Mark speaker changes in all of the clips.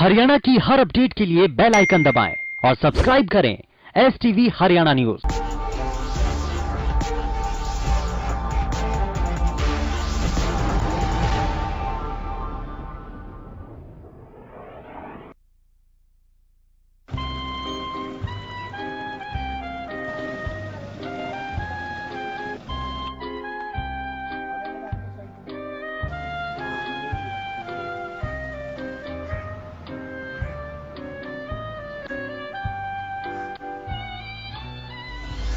Speaker 1: हरियाणा की हर अपडेट के लिए बेल आइकन दबाएं और सब्सक्राइब करें STV Haryana news.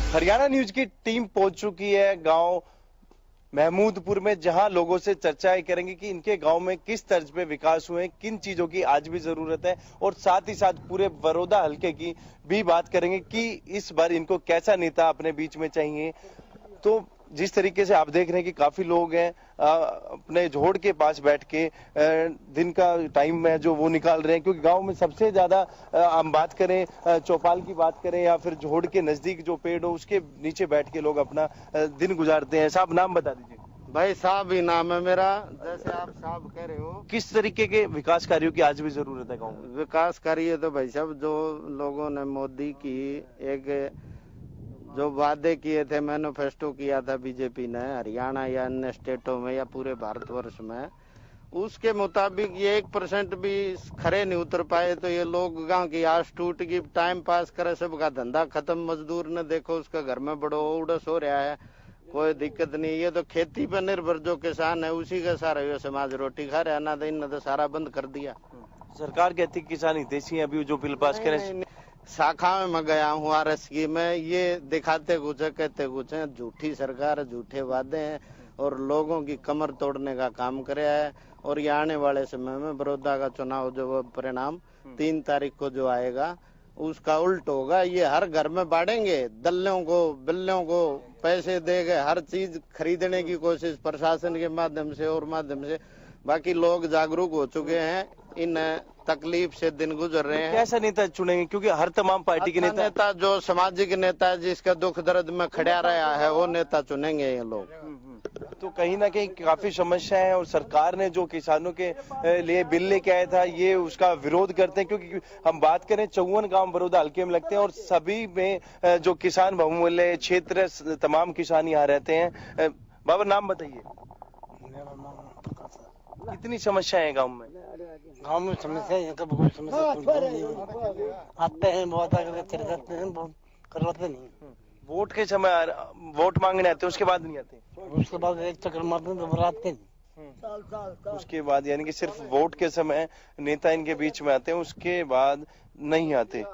Speaker 2: Haryana news की टीम पहुंच चुकी है गांव महमूदपुर में, जहां लोगों से चर्चाएं करेंगे कि इनके गांव में किस तर्ज पे विकास हुए, किन चीजों की आज भी जरूरत है, और साथ ही साथ पूरे बड़ौदा हलके की भी बात करेंगे कि इस बार इनको कैसा नेता अपने बीच में चाहिए। तो जिस तरीके से आप देख रहे हैं कि काफी लोग हैं अपने झोड़ के पास बैठ के दिन का टाइम है जो वो निकाल रहे हैं, क्योंकि गांव में सबसे ज्यादा हम बात करें चौपाल की बात करें या फिर झोड़ के नजदीक जो पेड़ हो उसके नीचे बैठ के लोग अपना दिन गुजारते हैं। साहब नाम बता दीजिए।
Speaker 3: भाई साहब ही नाम है मेरा। जैसे आप साहब कह रहे हो,
Speaker 2: किस तरीके के विकास कार्यों की आज भी जरूरत है गाँव में?
Speaker 3: विकास कार्य तो भाई साहब जो लोगों ने मोदी की एक जो वादे किए थे, मैनिफेस्टो किया था बीजेपी ने हरियाणा या अन्य स्टेटों में या पूरे भारतवर्ष में, उसके मुताबिक ये 1% भी खरे नहीं उतर पाए। तो ये लोग गांव की आस टूट गई, टाइम पास करे, सबका धंधा खत्म। मजदूर ने देखो उसका घर में बड़ो उड़स हो रहा है, कोई दिक्कत नहीं। ये तो खेती पर निर्भर जो किसान है उसी का सारा ये समाज रोटी खा रहा है। ना तो इन तो सारा बंद कर दिया।
Speaker 2: सरकार कहती है किसान हितैषी अभी जो बिल पास करे।
Speaker 3: शाखा में मैं गया हूँ RSG में, ये दिखाते कुछ है कहते कुछ है। झूठी सरकार, झूठे वादे हैं और लोगों की कमर तोड़ने का काम कराया है। और ये आने वाले समय में बड़ौदा का चुनाव जो परिणाम 3 तारीख को जो आएगा उसका उल्ट होगा। ये हर घर में बांटेंगे, दल्लों को बिल्लों को पैसे देंगे, हर चीज खरीदने की कोशिश प्रशासन के माध्यम से और माध्यम से। बाकी लोग जागरूक हो चुके हैं, इन तकलीफ से दिन गुजर रहे हैं।
Speaker 2: कैसा नेता चुनेंगे, क्योंकि हर तमाम पार्टी के
Speaker 3: नेता जो सामाजिक नेता है, जिसका दुख दर्द में खड़ा रहा है, वो नेता चुनेंगे ये लोग।
Speaker 2: तो कहीं ना कहीं काफी समस्या है और सरकार ने जो किसानों के लिए बिल लेके आया था ये उसका विरोध करते हैं, क्योंकि हम बात करें 54 गांव बड़ौदा हल्के में लगते हैं और सभी में जो किसान बहुमूल्य क्षेत्र तमाम किसान यहाँ रहते हैं। बाबा नाम बताइए। कितनी समस्या है गांव में?
Speaker 4: गांव में समस्या है, कब कोई समस्या आते हैं बहुत आगे चले जाते हैं, बहुत करवाते नहीं।
Speaker 2: वोट के समय वोट मांगने आते हैं, उसके बाद नहीं आते।
Speaker 4: उसके बाद एक चक्कर मारते हैं तो आते नहीं।
Speaker 2: उसके बाद यानी कि सिर्फ वोट के समय नेता इनके बीच में आते हैं, उसके बाद नहीं आते।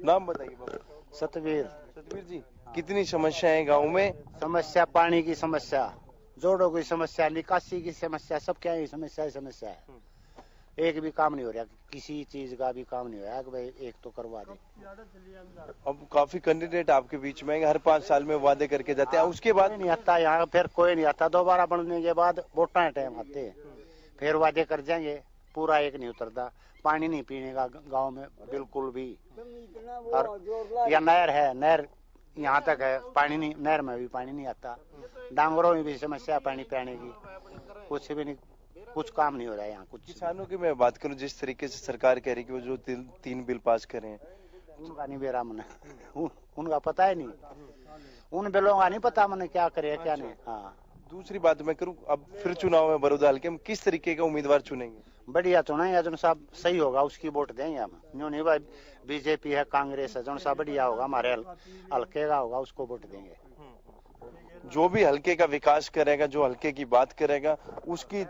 Speaker 2: नाम बताइए बाबा।
Speaker 3: सतवीर।
Speaker 2: सतवीर जी, कितनी समस्या है गाँव में?
Speaker 3: समस्या पानी की समस्या, जोड़ों की समस्या, निकासी की समस्या, सब क्या है समस्या है। एक भी काम नहीं हो रहा, किसी चीज का भी काम नहीं हो रहा कि भाई एक तो करवा दे।
Speaker 2: अब काफी कैंडिडेट आपके बीच में हर 5 साल में वादे करके जाते हैं, उसके बाद
Speaker 3: नहीं आता यहाँ, फिर कोई नहीं आता। दोबारा बनने के बाद वोटा टाइम आते हैं, फिर वादे कर जाएंगे, पूरा एक नहीं उतरता। पानी नहीं पीने का गाँव में बिल्कुल भी। और या नहर है, नहर यहाँ तक है, पानी नहीं, नहर में भी पानी नहीं आता। डांगरों में भी समस्या पानी पीने की, कुछ भी नहीं, कुछ काम नहीं हो रहा है यहाँ। कुछ
Speaker 2: किसानों की मैं बात करूं, जिस तरीके से सरकार कह रही कि वो जो 3 बिल पास करें,
Speaker 3: उनका नहीं बेरा मन, उनका पता ही नहीं, उन बिलों का नहीं पता मैंने क्या करे क्या नहीं। हाँ,
Speaker 2: दूसरी बात मैं करूं, अब फिर चुनाव में बड़ौदा हल्के में किस तरीके का उम्मीदवार चुनेंगे?
Speaker 3: बढ़िया चुनेंगे, जो साहब सही होगा उसकी वोट देंगे हम। यूं नहीं भाई बीजेपी है, कांग्रेस है, जो सा बढ़िया होगा हमारे हल्के का होगा उसको वोट देंगे।
Speaker 2: जो भी हल्के का विकास करेगा, जो हल्के की बात करेगा, उसकी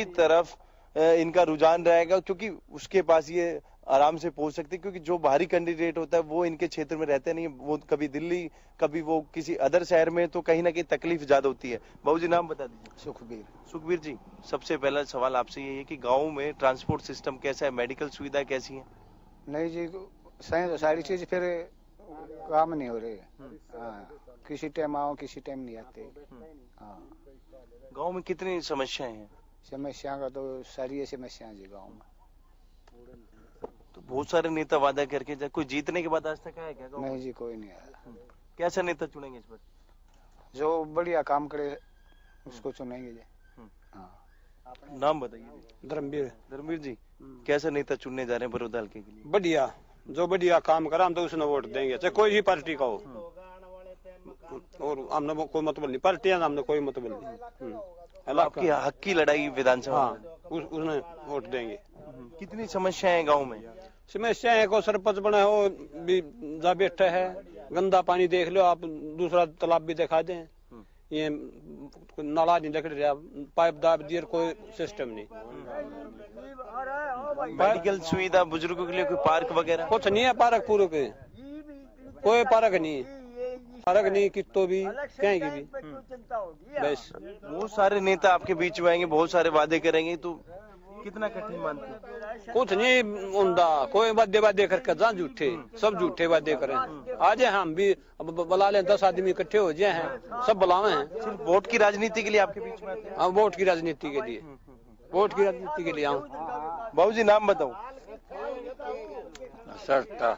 Speaker 2: तरफ इनका रुझान रहेगा, क्योंकि उसके पास ये आराम से पहुंच सकते हैं। क्योंकि जो बाहरी कैंडिडेट होता है वो इनके क्षेत्र में रहते नहीं, वो कभी दिल्ली, कभी वो किसी अदर शहर में, तो कहीं ना कहीं तकलीफ ज्यादा होती है। बाबू जी नाम बता दीजिए।
Speaker 3: सुखबीर।
Speaker 2: सुखबीर जी, सबसे पहला सवाल आपसे ये है कि गाँव में ट्रांसपोर्ट सिस्टम कैसा है, मेडिकल सुविधा कैसी है?
Speaker 5: नहीं जी, सारी चीज फिर काम नहीं हो रही। किसी टाइम आओ, किसी टाइम नहीं आते।
Speaker 2: गांव में कितनी समस्याएं हैं?
Speaker 5: समस्या का तो सारी समस्या जी गांव में।
Speaker 2: तो बहुत सारे नेता वादा करके जाए, कोई जीतने के बाद आज तक आया क्या गाँव में?
Speaker 5: नहीं जी, कोई नहीं आया।
Speaker 2: कैसा नेता चुनेंगे इस बार?
Speaker 5: जो बढ़िया काम करे उसको चुनेंगे जी। हाँ।
Speaker 2: नाम बताइए।
Speaker 6: धर्मवीर
Speaker 2: धर्मवीर जी, कैसा नेता चुनने जा रहे हैं बड़ौदा हल्के के लिए?
Speaker 6: बढ़िया, जो बढ़िया काम करा हम तो उसने वोट देंगे, चाहे कोई भी पार्टी का हो। और हमने कोई मतलब नहीं, पार्टियां हमने कोई मतलब नहीं।
Speaker 2: आपकी हक की लड़ाई विधानसभा
Speaker 6: हाँ,
Speaker 2: में।
Speaker 6: उसने वोट देंगे।
Speaker 2: कितनी समस्याएं हैं गांव में?
Speaker 6: समस्या है, को सरपंच बना हो भी जा बैठा है, गंदा पानी देख लो आप, दूसरा तालाब भी दिखा दें, ये नाला नहीं लग रहा, पाइप दाब दिए, कोई सिस्टम नहीं।
Speaker 2: मेडिकल सुविधा बुजुर्गों के लिए कोई पार्क वगैरह?
Speaker 6: कुछ नहीं है, पार्क पूरे के कोई पार्क नहीं, पार्क नहीं कितो भी कहीं की भी। बस
Speaker 2: वो सारे नेता आपके बीच में आएंगे, बहुत सारे वादे करेंगे, तो कितना कठिन मानते हैं?
Speaker 6: कुछ नहीं उनदा, कोई वादे करके जा झूठे, सब झूठे वादे करें। आज हम भी बुला लें, 10 आदमी इकट्ठे हो जाए हैं, सब बुलावे हैं।
Speaker 2: सिर्फ वोट की राजनीति के लिए आपके बीच में आते हैं?
Speaker 6: हम वोट की राजनीति के लिए, वोट की राजनीति के लिए आऊँ।
Speaker 2: बाबू जी, नाम बताओ।
Speaker 7: सस्ता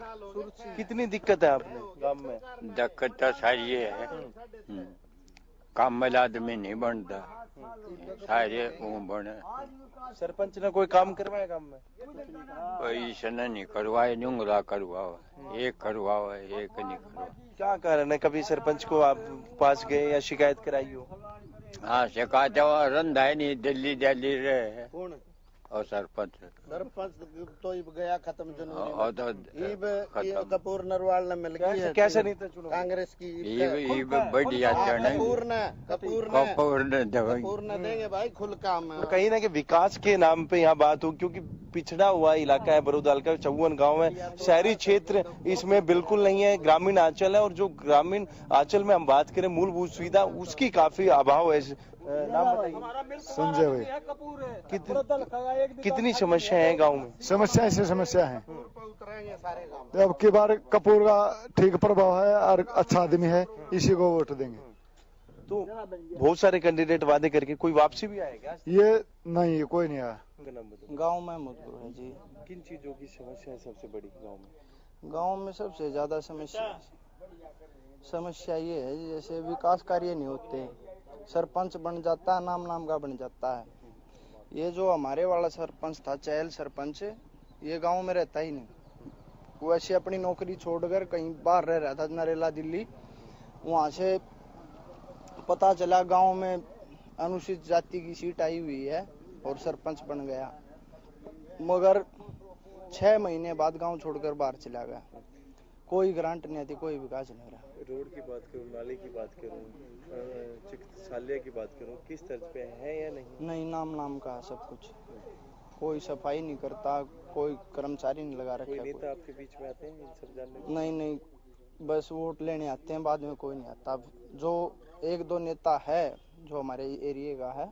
Speaker 2: कितनी दिक्कत है आपने गांव में?
Speaker 7: दिक्कत तो सारी है, काम वाला आदमी नहीं बनता, सारे वो बने।
Speaker 2: सरपंच ने कोई काम करवाया गांव में?
Speaker 7: कोई इसने नहीं करवाए, जुंगला करवाओ, एक करवाओ, एक नहीं करवाओ।
Speaker 2: क्या कारण है? कभी सरपंच को आप पास गए या शिकायत कराई हो?
Speaker 7: हाँ, शिकायत रंधा है नहीं, दिल्ली दिल्ली रहे और सरपंच
Speaker 3: तो गया खत्म
Speaker 7: और तो खत्म।
Speaker 3: कपूर नरवाल ने मिल गई है,
Speaker 2: कैसे नहीं था चुनाव?
Speaker 3: कांग्रेस की
Speaker 7: बढ़िया चढ़े,
Speaker 3: कपूर ने देंगे भाई, खुल काम है।
Speaker 2: तो कहीं ना कि विकास के नाम पे यहाँ बात हो, क्योंकि पिछड़ा हुआ इलाका है बड़ौदा हल्का, 54 गांव है, शहरी क्षेत्र इसमें बिल्कुल नहीं है, ग्रामीण आंचल है, और जो ग्रामीण आंचल में हम बात करें मूलभूत सुविधा, उसकी काफी अभाव है। नाम बताइए।
Speaker 5: संजय भाई।
Speaker 2: कितनी समस्या है गांव में?
Speaker 5: समस्या ऐसी समस्या है, अब की बार कपूर का ठीक प्रभाव है और अच्छा आदमी है, इसी को वोट देंगे।
Speaker 2: तो बहुत सारे कैंडिडेट वादे करके कोई वापसी भी आएगा?
Speaker 5: ये नहीं, कोई नहीं आया।
Speaker 4: गांव में मजबूर है जी।
Speaker 2: किन चीजों की समस्या है सबसे बड़ी गांव में?
Speaker 4: गांव में सबसे ज्यादा समस्या ये है, जैसे विकास कार्य नहीं होते, सरपंच बन जाता है, नाम का बन जाता है। ये जो हमारे वाला सरपंच था, चहल सरपंच, ये गांव में रहता ही नहीं, वो ऐसे अपनी नौकरी छोड़कर कहीं बाहर रह रहा था, नरेला दिल्ली। वहां से पता चला गांव में अनुसूचित जाति की सीट आई हुई है और सरपंच बन गया, मगर 6 महीने बाद गांव छोड़कर बाहर चला गया। कोई ग्रांट नहीं आती, कोई विकास नहीं हो रहा।
Speaker 2: रोड की बात करूं, नाले की बात करूं, चिकित्सालय की बात करूं, किस तर्ज पे है या नहीं?
Speaker 4: नहीं, नाम का सब कुछ, कोई सफाई नहीं करता, कोई कर्मचारी नहीं लगा रखा।
Speaker 2: कोई नेता आपके बीच में आते हैं इन सब जानने?
Speaker 4: नहीं, बस वोट लेने आते हैं, बाद में कोई नहीं आता। जो 1-2 नेता है जो हमारे एरिया का है,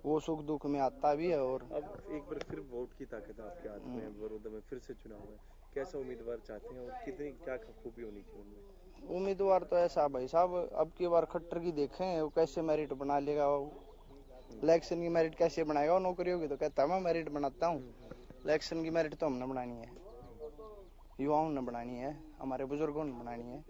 Speaker 4: वो सुख दुख में आता भी है। और
Speaker 2: अब एक बार फिर वोट की ताकत आपके हाथ में है, बड़ौदा में फिर से चुनाव है, कैसा उम्मीदवार चाहते हैं और कितनी क्या खूबी होनी चाहिए उनमें?
Speaker 4: उम्मीदवार तो ऐसा भाई साहब, अब की बार खट्टर की देखें, वो कैसे मेरिट बना लेगा, वो इलेक्शन की मेरिट कैसे बनाएगा। वो नौकरी होगी तो कहता है मैं मेरिट बनाता हूँ, इलेक्शन की मेरिट तो हमने बनानी है, युवाओं ने बनानी है, हमारे बुजुर्गों ने बनानी है।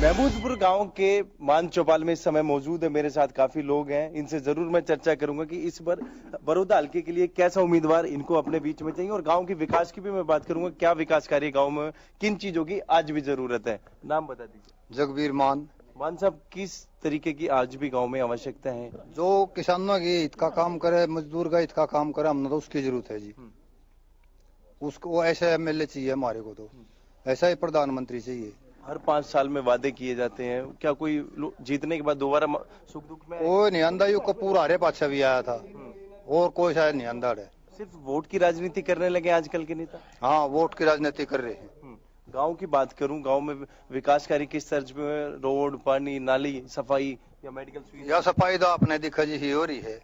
Speaker 2: महमूदपुर गांव के मान चौपाल में इस समय मौजूद है, मेरे साथ काफी लोग हैं, इनसे जरूर मैं चर्चा करूंगा कि इस बार बड़ौदा हल्के के लिए कैसा उम्मीदवार इनको अपने बीच में चाहिए, और गांव के विकास की भी मैं बात करूंगा, क्या विकास कार्य गांव में, किन चीजों की आज भी जरूरत है। नाम बता दीजिए।
Speaker 5: जगबीर मान
Speaker 2: साहब, किस तरीके की आज भी गांव में आवश्यकता है?
Speaker 5: जो किसानों के हित का काम करे, मजदूर का हित का काम करे, हमने तो उसकी जरूरत है जी। उसको ऐसा एमएलए चाहिए हमारे को, तो ऐसा ही प्रधानमंत्री चाहिए।
Speaker 2: हर 5 साल में वादे किए जाते हैं, क्या कोई जीतने के बाद दोबारा सुख दुख में?
Speaker 5: वो नहीं आंदा, यू कपूर हारे पाछा भी आया था, और कोई शायद नहीं आंदा है।
Speaker 2: सिर्फ वोट की राजनीति करने लगे आजकल के नेता?
Speaker 5: हाँ, वोट की राजनीति कर रहे हैं।
Speaker 2: गांव की बात करूं, गांव में विकास कार्य किस तर्ज पे, रोड, पानी, नाली, सफाई या मेडिकल सुविधा?
Speaker 5: या सफाई तो आपने देखा जी ही हो रही है,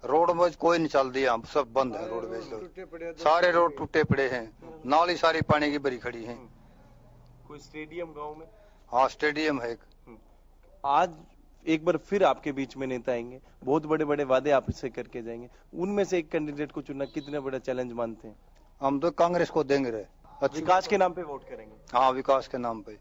Speaker 5: रोड में कोई नहीं चल दिया, सब बंद है रोडवेज, सारे रोड टूटे पड़े हैं, नाली सारी पानी की भरी खड़ी है।
Speaker 2: कोई स्टेडियम गांव में?
Speaker 5: हाँ स्टेडियम है एक।
Speaker 2: आज एक बार फिर आपके बीच में नेता आएंगे, बहुत बड़े बड़े वादे आपसे करके जाएंगे, उनमें से एक कैंडिडेट को चुनना कितना बड़ा चैलेंज मानते हैं?
Speaker 5: हम तो कांग्रेस को देंगे रे।
Speaker 2: विकास के नाम पे वोट करेंगे?
Speaker 5: हाँ विकास के नाम पे।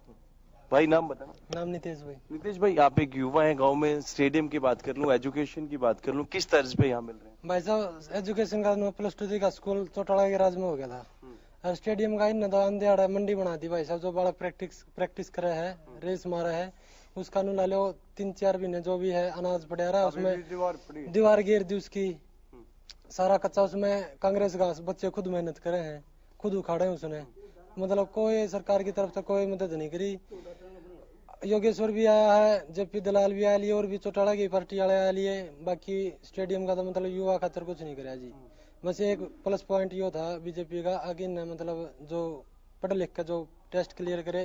Speaker 2: भाई नाम बताना।
Speaker 4: नाम नितेश भाई।
Speaker 2: नितेश भाई, आप एक युवा हैं, गांव में स्टेडियम की बात कर लूं, एजुकेशन की बात कर लूं, किस तर्ज पे यहाँ मिल रहे हैं?
Speaker 4: भाई साहब एजुकेशन का +2 का स्कूल चौटाला के राज में हो गया था, और स्टेडियम का इन अंधेड़ा मंडी बना दी भाई साहब। जो बालक प्रैक्टिस करे है, रेस मारा है, उसका नु ला लो 3-4 महीने जो भी है अनाज पड़ा रहा, उसमें दीवार गिर दी उसकी, सारा कच्चा उसमें कांग्रेस का बच्चे खुद मेहनत करे हैं, खुद उखाड़े हैं उसने, मतलब कोई सरकार की तरफ से कोई मदद नहीं करी। योगेश्वर भी आया है, जेपी दलाल भी आया लिए, और भी चौटाला की पार्टी वाले आया लिए, बाकी स्टेडियम का तो मतलब युवा खातर कुछ नहीं कराया जी। बस एक प्लस पॉइंट यो था बीजेपी का, आगे ने मतलब जो पढ़ लिख कर जो टेस्ट क्लियर करे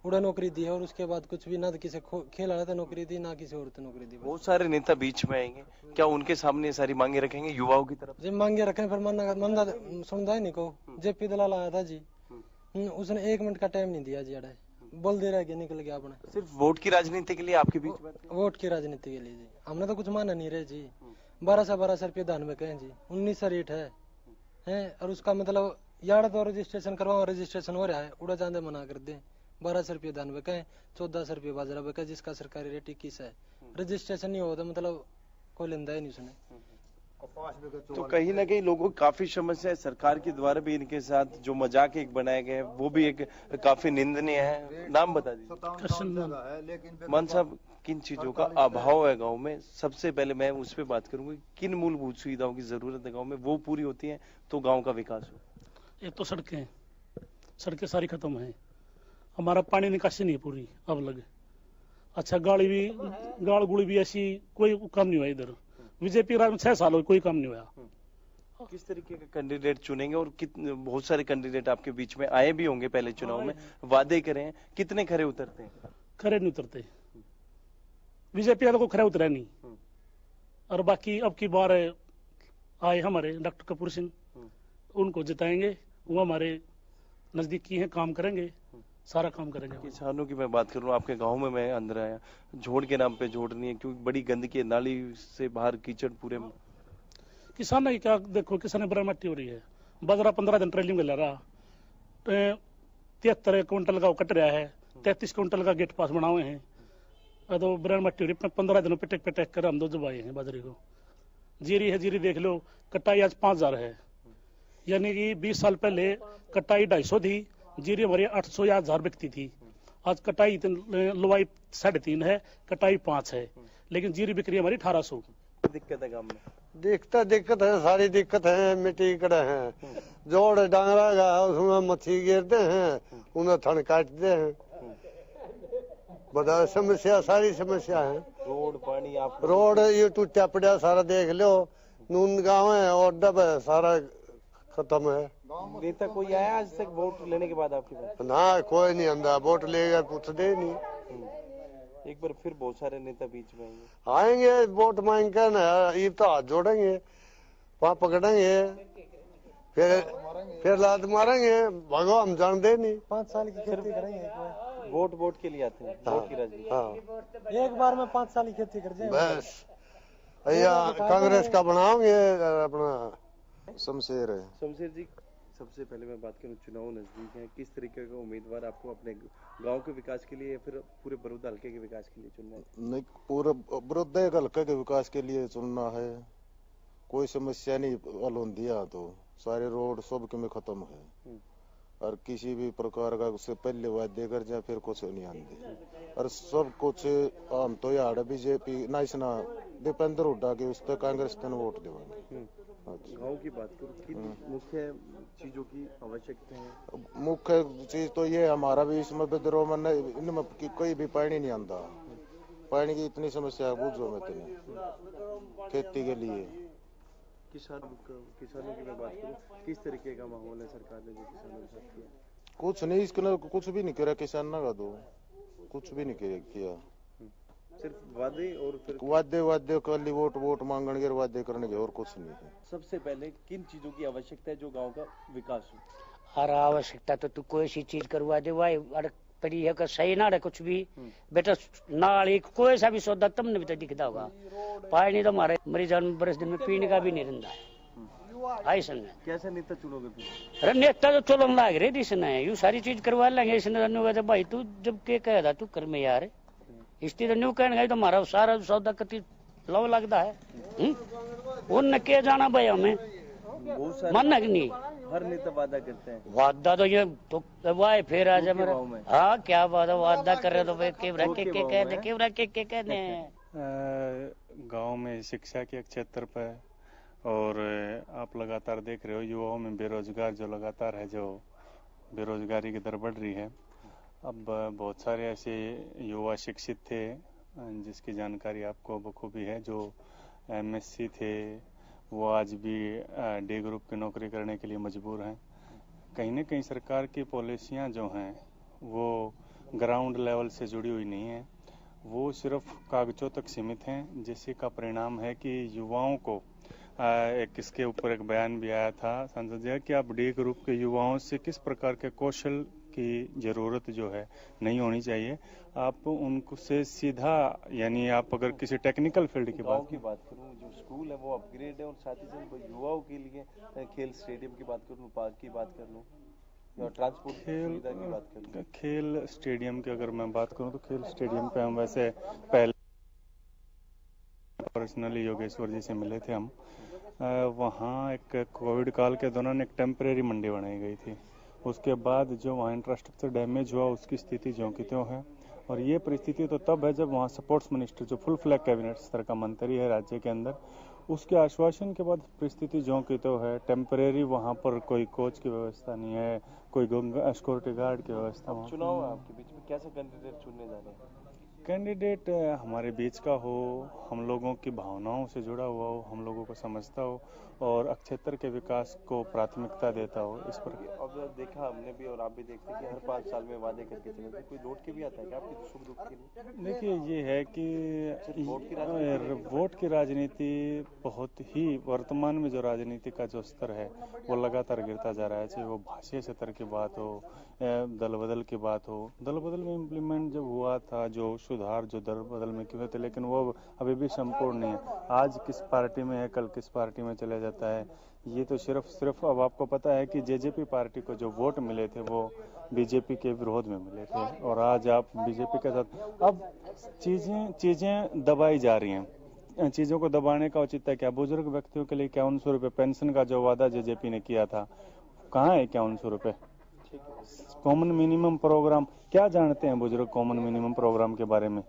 Speaker 4: उड़ा नौकरी दी है, और उसके बाद कुछ भी ना किसी खेल आया था नौकरी दी, ना किसी और नौकरी दी।
Speaker 2: बहुत सारे नेता बीच में आएंगे, क्या उनके सामने सारी मांगे रखेंगे युवाओं की तरफ?
Speaker 4: जी मांगे रखे, फिर मानना सुनता ही नहीं को। जेपी दलाल आया था जी, उसने 1 मिनट का टाइम नहीं दिया जी, अड़े बोल दे रहा है निकल गया अपने।
Speaker 2: सिर्फ वोट की राजनीति के लिए आपके बीच में?
Speaker 4: वोट की राजनीति के लिए जी, हमने तो कुछ माना नहीं रहे जी। 1200 रुपये दान में कहें जी, 19 रेट है, और उसका मतलब यार तो रजिस्ट्रेशन करवाओ, रजिस्ट्रेशन हो रहा है, उड़ा जाने मना कर दे। 1200 रुपये दान में कहें, 1400 रुपये बाजरा में कहें, जिसका सरकारी रेट 21 है, रजिस्ट्रेशन नहीं होता मतलब कोई लेंदा ही नहीं उसने।
Speaker 2: तो कहीं ना कहीं लोगों को काफी समस्या है, सरकार के द्वारा भी इनके साथ जो मजाक एक बनाए गए हैं वो भी एक काफी निंदनीय है। नाम बता दीजिए। मान साहब, किन चीजों का अभाव है गांव में? सबसे पहले मैं उस पर बात करूंगी, किन मूलभूत सुविधाओं की जरूरत है गांव में, वो पूरी होती है तो गांव का विकास हो?
Speaker 8: एक तो सड़कें सारी खत्म है, हमारा पानी निकासी नहीं पूरी अब लगे। अच्छा गाड़ गुड़ी भी ऐसी कोई काम नहीं हुआ इधर, बीजेपी राज में 6 साल हो कोई काम नहीं हुआ।
Speaker 2: किस तरीके का कैंडिडेट चुनेंगे? और बहुत सारे कैंडिडेट आपके बीच में आए भी होंगे पहले चुनाव में, वादे करें, कितने खरे उतरते हैं?
Speaker 8: खरे नहीं उतरते, बीजेपी वालों को खरे उतरा नहीं। और बाकी अब की बार आए हमारे डॉक्टर कपूर सिंह, उनको जिताएंगे, वो हमारे नजदीकी हैं, काम करेंगे, सारा काम करेंगे।
Speaker 2: किसानों की मैं बात करूं, आपके गांव में मैं अंदर आया, जोड़ के नाम पे जोड़ नहीं है क्योंकि बड़ी गंदगी है, नाली से बाहर कीचड़ पूरे।
Speaker 8: किसान की क्या देखो, किसान बड़ा मट्टी हो रही है, बाजरा 15 दिन ट्रेलिंग में ले रहा, 73 क्विंटल का कट रहा है, 33 क्विंटल का गेट पास बना हुए हैं, तो बड़ा मट्टी हो रही है। 15 दिनों पिटक कर हम 2 जब आए हैं बाजरे को। जीरी है, जीरी देख लो, कटाई आज 5000 है, यानी कि 20 साल पहले कटाई 250 थी, जीरी हमारी 800 या 1000 बिकती थी। आज कटाई लुवाई 3.5 है, कटाई 5 है, लेकिन जीरी बिक्री हमारी 1800।
Speaker 2: दिक्कत है गांव में?
Speaker 9: दिक्कत है, सारी दिक्कत है, मिट्टी कड़े हैं, जोड़ डांगरा का उसमें मच्छी गिरते हैं, उन्हें थन काटते हैं, बड़ा समस्या, सारी समस्या है।
Speaker 2: रोड पानी, आप
Speaker 9: रोड ये टूटा पड़ा सारा देख लो, नून गाँव है और डब है, सारा खत्म है।
Speaker 2: नेता कोई आया आज तक वोट लेने के बाद आपके पास?
Speaker 9: ना कोई नहीं आंदा, वोट लेगा पूछते नहीं।
Speaker 2: एक बार फिर बहुत सारे नेता बीच में
Speaker 9: आएंगे, वोट मांग कर ना, ये तो हाथ जोड़ेंगे, वहाँ पकड़ेंगे, फिर लात मारेंगे, भगो हम जानते नहीं।
Speaker 4: 5 साल की खेती करेंगे,
Speaker 2: वोट के लिए आते हैं, वोट की राजनीति।
Speaker 4: हाँ, एक बार में 5 साल की खेती कर जाए
Speaker 9: बस। भैया कांग्रेस का बनाओगे अपना शमशेर है।
Speaker 2: शमशेर जी, सबसे पहले मैं बात करूं, चुनाव नजदीक है, किस तरीके का उम्मीदवार आपको अपने गांव के विकास के लिए या फिर पूरे बड़ौदा हल्के के विकास के लिए चुनना है?
Speaker 10: नहीं, पूरे बड़ौदा हल्के के विकास के लिए चुनना है। कोई समस्या नहीं हल होती है, तो सारे रोड सब के में खत्म है, और किसी भी प्रकार का उससे पहले वादे कर जाए फिर कुछ नहीं आती, और सब कुछ हम तो यार बीजेपी ना इसना दीपेंद्र हुड्डा के उस पर कांग्रेस को वोट देवाएंगे।
Speaker 2: गांव की बात करूं, किन मुख्य चीजों की आवश्यकता है?
Speaker 10: मुख्य चीज तो ये हमारा भी इसमें विद्रोह में इनमें कोई भी पानी नहीं आता, पानी की इतनी समस्या है बुझो में इतनी खेती के लिए।
Speaker 2: किसानों की मैं बात करूं, किस तरीके का माहौल है सरकार ने जो किसानों के साथ किया?
Speaker 10: कुछ नहीं, इसके कुछ भी नहीं करा किसान का, तो कुछ भी नहीं किया,
Speaker 2: सिर्फ वादे और फिर
Speaker 10: वादे खाली वोट मांगने के वादे करने के, और कुछ नहीं है।
Speaker 2: सबसे पहले किन चीजों की आवश्यकता है जो गांव का विकास हो?
Speaker 11: और आवश्यकता तो तू कोई सी चीज करवा दे भाई, पड़ी है, सही ना रहे कुछ भी बेटा, नाली कोई सा भी सौदा तुमने भी तो दिखता होगा, पानी तो हमारे मरीजा बरस दिन में पीने का भी नहीं रहता है। आई सन
Speaker 2: कैसे नेता चुनोगे फिर?
Speaker 11: अरे नेता तो चलन लाग रहे इसने, यू सारी चीज करवा लेंगे इसने। भाई तू जब के कह था तू कर में यार, इसलिए तो न्यू कहने तो हमारा सारा सौदा कति लव लगता है। उनने के जाना भाई हमें मानना कि नहीं,
Speaker 2: हर नेता वादा करते हैं।
Speaker 11: वादा तो ये तो वाह फिर आ जाए मेरा, हाँ क्या बात है, वादा कर रहे तो के कहते हैं।
Speaker 12: गांव में शिक्षा के क्षेत्र पर, और आप लगातार देख रहे हो युवाओं में बेरोजगार जो लगातार है, जो बेरोजगारी की दर बढ़ रही है। अब बहुत सारे ऐसे युवा शिक्षित थे जिसकी जानकारी आपको बखूबी है, जो एमएससी थे, वो आज भी डी ग्रुप की नौकरी करने के लिए मजबूर हैं। कहीं न कहीं सरकार की पॉलिसियां जो हैं वो ग्राउंड लेवल से जुड़ी हुई नहीं है, वो सिर्फ कागजों तक सीमित हैं, जिससे का परिणाम है कि युवाओं को एक इसके ऊपर एक बयान भी आया था सांसद जी कि आप डी ग्रुप के युवाओं से किस प्रकार के कौशल की जरूरत जो है नहीं होनी चाहिए, आप उनको से सीधा, यानी आप अगर किसी टेक्निकल फील्ड की बात
Speaker 2: करूं, जो स्कूल है वो अपग्रेड है, और साथ ही साथ युवाओं के लिए खेल स्टेडियम की बात करूं, पार्क की बात कर लूं, या ट्रांसपोर्ट सुविधा की बात कर लूं।
Speaker 12: खेल स्टेडियम की अगर मैं बात करूं तो खेल स्टेडियम पे हम वैसे पहले पर्सनली योगेश्वर जी से मिले थे हम। वहाँ एक कोविड काल के दौरान एक टेम्परेरी मंडी बनाई गई थी, उसके बाद जो वहाँ इंफ्रास्ट्रक्चर डैमेज हुआ उसकी स्थिति ज्यों की त्यों है। और ये परिस्थिति तो तब है जब वहाँ स्पोर्ट्स मिनिस्टर जो फुल फ्लैग कैबिनेट स्तर का मंत्री है राज्य के अंदर, उसके आश्वासन के बाद परिस्थिति ज्यों की त्यों है। टेम्परेरी वहाँ पर कोई कोच की व्यवस्था नहीं है, कोई सिक्योरिटी गार्ड की व्यवस्था।
Speaker 2: चुनाव है आपके बीच में, कैसे कैंडिडेट चुनने जा रहे हैं?
Speaker 12: कैंडिडेट हमारे बीच का हो, हम लोगों की भावनाओं से जुड़ा हुआ हो, हम लोगों को समझता हो और क्षेत्र के विकास को प्राथमिकता देता हो, इस पर।
Speaker 2: अब देखा हमने भी और आप भी देखते हैं कि हर 5 साल में वादे करके चले थे, कोई लौट के भी आता है क्या आपके सुख दुख के लिए?
Speaker 12: देखिए ये है कि वोट की राजनीति बहुत ही, वर्तमान में जो राजनीति का जो स्तर है वो लगातार गिरता जा रहा है। चाहे वो भाषीय स्तर की बात हो, दल बदल की बात हो। दल बदल में इम्प्लीमेंट जब हुआ था, जो सुधार जो दल बदल में किए थे, लेकिन वो अभी भी संपूर्ण नहीं है। आज किस पार्टी में है, कल किस पार्टी में चले जाता है, ये तो सिर्फ अब आपको पता है कि जेजेपी पार्टी को जो वोट मिले थे वो बीजेपी के विरोध में मिले थे, और आज आप बीजेपी के साथ। अब चीजें दबाई जा रही हैं, चीजों को दबाने का औचित्य क्या? बुजुर्ग व्यक्तियों के लिए 5100 रुपए पेंशन का जो वादा जेजेपी ने किया था, कहाँ है 5100 रुपए? कॉमन मिनिमम प्रोग्राम, क्या जानते हैं बुजुर्ग कॉमन मिनिमम प्रोग्राम के बारे में?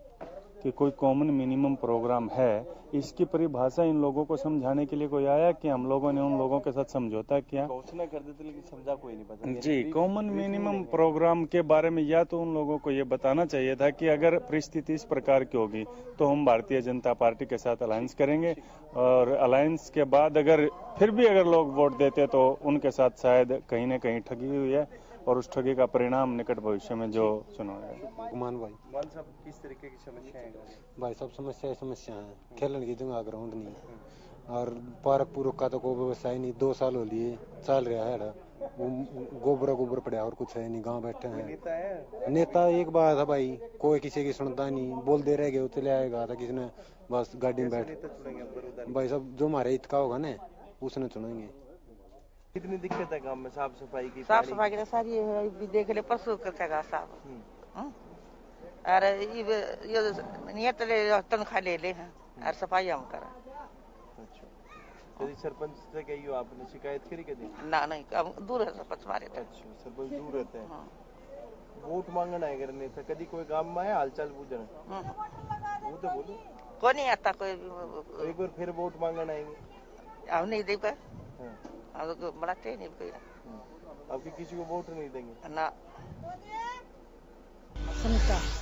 Speaker 12: कि कोई कॉमन मिनिमम प्रोग्राम है, इसकी परिभाषा इन लोगों को समझाने के लिए कोई आया कि हम लोगों ने उन लोगों के साथ समझौता किया?
Speaker 2: घोषणा कर देते लेकिन समझा कोई नहीं पता
Speaker 12: जी। कॉमन मिनिमम प्रोग्राम के बारे में या तो उन लोगों को ये बताना चाहिए था कि अगर परिस्थिति इस प्रकार की होगी तो हम भारतीय जनता पार्टी के साथ अलायंस करेंगे, और अलायंस के बाद अगर फिर भी अगर लोग वोट देते तो उनके साथ शायद कहीं न कहीं ठगी हुई है, और उस ठगी का परिणाम निकट भविष्य में जो चुनाव है।
Speaker 2: मान साहब किस तरीके की समस्या है?
Speaker 13: भाई सब समस्या है, खेलने की जगह ग्राउंड नहीं, और पार्क पूरक का तो कोई व्यवस्था ही नहीं। 2 साल हो लिए चल रहा है, गोबर पड़ा और कुछ है नहीं। गांव बैठे हैं नेता, एक बात है भाई, कोई किसी की सुनता नहीं, बोल दे रह गए चले आएगा था किसी ने, बस गाड़ी में बैठ। भाई सब जो हमारे हित का होगा ना उसने चुनेंगे।
Speaker 2: कितनी दिक्कत है गांव में साफ सफाई की?
Speaker 14: साफ सफाई की तो सारी भी देख ले, परसों करके साहब, अरे ये नियत ले तनख्वाह ले ले हैं और सफाई हम करा।
Speaker 2: अच्छा, यदि सरपंच से कही हो आपने शिकायत करी कभी?
Speaker 14: ना नहीं, हम दूर है सरपंच हमारे।
Speaker 2: अच्छा, सरपंच दूर रहते हैं। वोट मांगना है अगर नेता, कभी कोई गांव में आया हालचाल पूछना? वो तो बोलो,
Speaker 14: कोई नहीं आता कोई।
Speaker 2: एक बार फिर वोट मांगना आएंगे?
Speaker 14: हम नहीं दे पाए, हम तो बढ़ाते नहीं कोई।
Speaker 2: आपके किसी को वोट नहीं देंगे
Speaker 14: ना?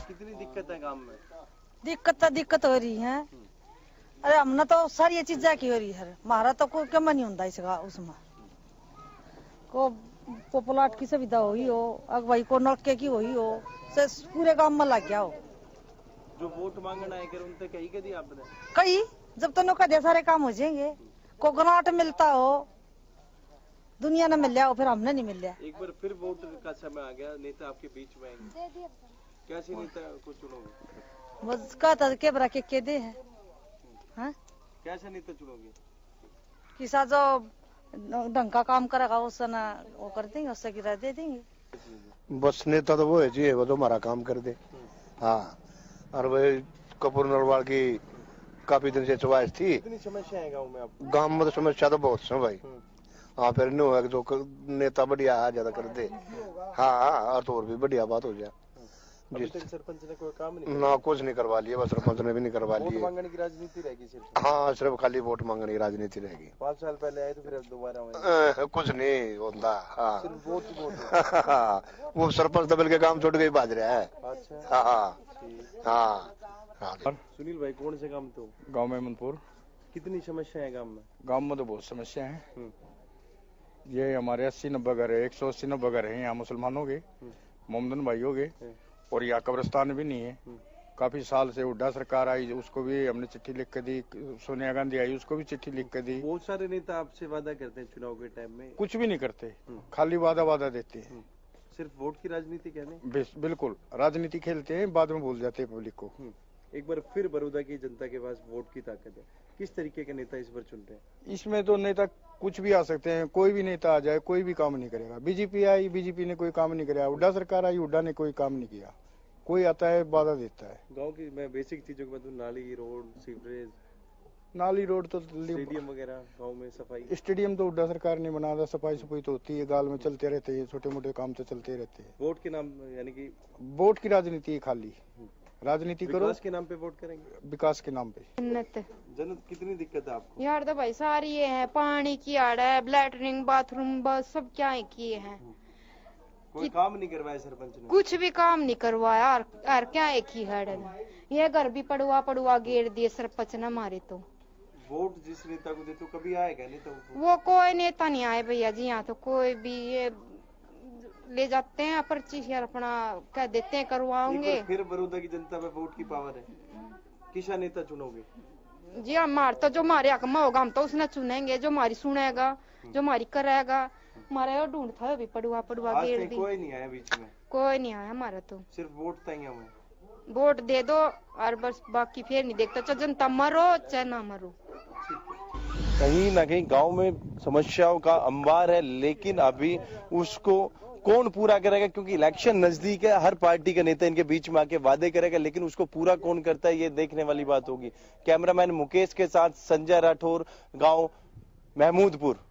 Speaker 2: कितनी दिक्कत है गांव में?
Speaker 15: दिक्कत हो रही है। अरे हमने तो सारी चीजें की हो रही है, हमारा तो कोई कम नहीं होता इसका, उसमें को प्लाट की सुविधा हुई हो, अगवाई को नलके की हुई हो, से पूरे गांव में लग गया हो।
Speaker 2: जो वोट मांगना है कर उनसे कही कभी आपने?
Speaker 15: कही, जब तो नौका दे सारे काम हो जाएंगे। को ग्रांट मिलता हो दुनिया ने मिल लिया, फिर हमने नहीं मिल लिया।
Speaker 2: एक बार फिर वोट का समय आ गया, नेता आपके बीच में आएंगे, कैसे नेता को चुनोगे?
Speaker 15: वो कहता के बरा के दे है, हाँ?
Speaker 2: कैसे नेता चुनोगे?
Speaker 15: किसा जो ढंग का काम करेगा उससे ना वो कर देंगे, उससे गिरा दे देंगे।
Speaker 16: बस नेता तो वो है जी, वो तो हमारा काम कर दे। हाँ, और वही कपूर नरवाल की काफी दिन से चॉइस थी।
Speaker 2: कितनी समस्या है गाँव में? आप
Speaker 16: गाँव में तो समस्या तो बहुत है भाई। हाँ, फिर नो है जो नेता बढ़िया आ ज्यादा कर दे। हाँ, और तो और भी बढ़िया बात हो जाए।
Speaker 2: अभी तक सरपंच ने कोई काम नहीं
Speaker 16: ना कुछ नहीं करवा लिया, बस सरपंच ने भी नहीं करवा
Speaker 2: वोट
Speaker 16: लिया।
Speaker 2: मांगने की राजनीति रहेगी सिर्फ।
Speaker 16: हाँ, सिर्फ खाली वोट मांगने की राजनीति रहेगी।
Speaker 2: 5 साल पहले आए तो फिर अब दोबारा आए।
Speaker 16: कुछ नहीं होता। हाँ,
Speaker 2: सिर्फ वोट।
Speaker 16: हाँ, वो सरपंच दबल के काम छोड़ के ही भाज रहा है।
Speaker 2: अच्छा,
Speaker 16: हाँ।
Speaker 2: सुनील भाई, कौन से गाँव तो?
Speaker 17: गांव में मनपुर।
Speaker 2: कितनी समस्या है गाँव में?
Speaker 17: गांव में तो बहुत समस्या है। ये हमारे 80-90 घर है, 180-90 घर है यहाँ मुसलमानों के, मोमदन भाइयों के, और यहाँ कब्रिस्तान भी नहीं है। काफी साल से हुड्डा सरकार आई, उसको भी हमने चिट्ठी लिख कर दी। सोनिया गांधी आई, उसको भी चिट्ठी लिख कर दी।
Speaker 2: बहुत सारे नेता आपसे वादा करते हैं चुनाव के टाइम में,
Speaker 17: कुछ भी नहीं करते, खाली वादा देते हैं।
Speaker 2: सिर्फ वोट की राजनीति कहने?
Speaker 17: बिल्कुल, राजनीति खेलते हैं, बाद में भूल जाते हैं पब्लिक को।
Speaker 2: एक बार फिर बड़ौदा की जनता के पास वोट की ताकत है, किस तरीके के नेता इस बार चुन रहे हैं?
Speaker 17: इसमें तो नेता कुछ भी आ सकते हैं, कोई भी नेता आ जाए, कोई भी काम नहीं करेगा। बीजेपी आई, बीजेपी ने कोई काम नहीं किया। हुड्डा सरकार आई, हुड्डा ने कोई काम नहीं किया। कोई आता है, वादा देता है।
Speaker 2: गांव की मैं बेसिक चीजों के मतलब नाली, रोड, सीवरेज,
Speaker 17: नाली, रोड तो
Speaker 2: स्टेडियम वगैरह, गांव में सफाई।
Speaker 17: स्टेडियम तो हुड्डा सरकार ने बना था, सफाई तो होती है, गाल में चलते रहते हैं, छोटे मोटे काम तो चलते रहते हैं।
Speaker 2: वोट के नाम यानी कि
Speaker 17: वोट की राजनीति है, खाली राजनीति करो।
Speaker 2: विकास के नाम पे वोट करेंगे?
Speaker 17: विकास के नाम पे।
Speaker 2: जन्नत, कितनी दिक्कत है आपको?
Speaker 18: यार तो भाई सारी ये है, पानी की आड़ है, लैटरिन, बाथरूम, बस सब क्या है किए हैं।
Speaker 2: कोई काम नहीं करवाया सरपंच ने?
Speaker 18: कुछ भी काम नहीं करवाया। और क्या एक ही है, ये घर भी पड़ुआ घेर दिए सरपंच ने हमारे। तो
Speaker 2: वोट जिस नेता को देते हो, कभी आएगा नेता?
Speaker 18: वो कोई नेता नहीं आए भैया जी, यहाँ तो कोई भी ये ले जाते हैं पर्ची यार, अपना कह देते हैं करवाओगे।
Speaker 2: फिर बड़ौदा की जनता में वोट की पावर है, किसा नेता चुनोगे?
Speaker 18: जी हमारे तो जो हमारे हक में होगा हम तो उसने चुनेंगे, जो हमारी सुनेगा, जो हमारी करेगा। हमारा ढूंढता है अभी पड़ुआ घेर दी।
Speaker 2: कोई नहीं आया बीच में?
Speaker 18: कोई नहीं आया हमारा तो।
Speaker 2: सिर्फ वोट तय है,
Speaker 18: वोट दे दो और बस, बाकी फिर नहीं देखता। चाहे जनता मरो चाहे ना मरो।
Speaker 2: कहीं ना कहीं गांव में समस्याओं का अंबार है, लेकिन अभी उसको कौन पूरा करेगा? क्योंकि इलेक्शन नजदीक है, हर पार्टी का नेता इनके बीच में आके वादे करेगा, लेकिन उसको पूरा कौन करता है ये देखने वाली बात होगी। कैमरामैन मुकेश के साथ संजय राठौर, गांव महमूदपुर।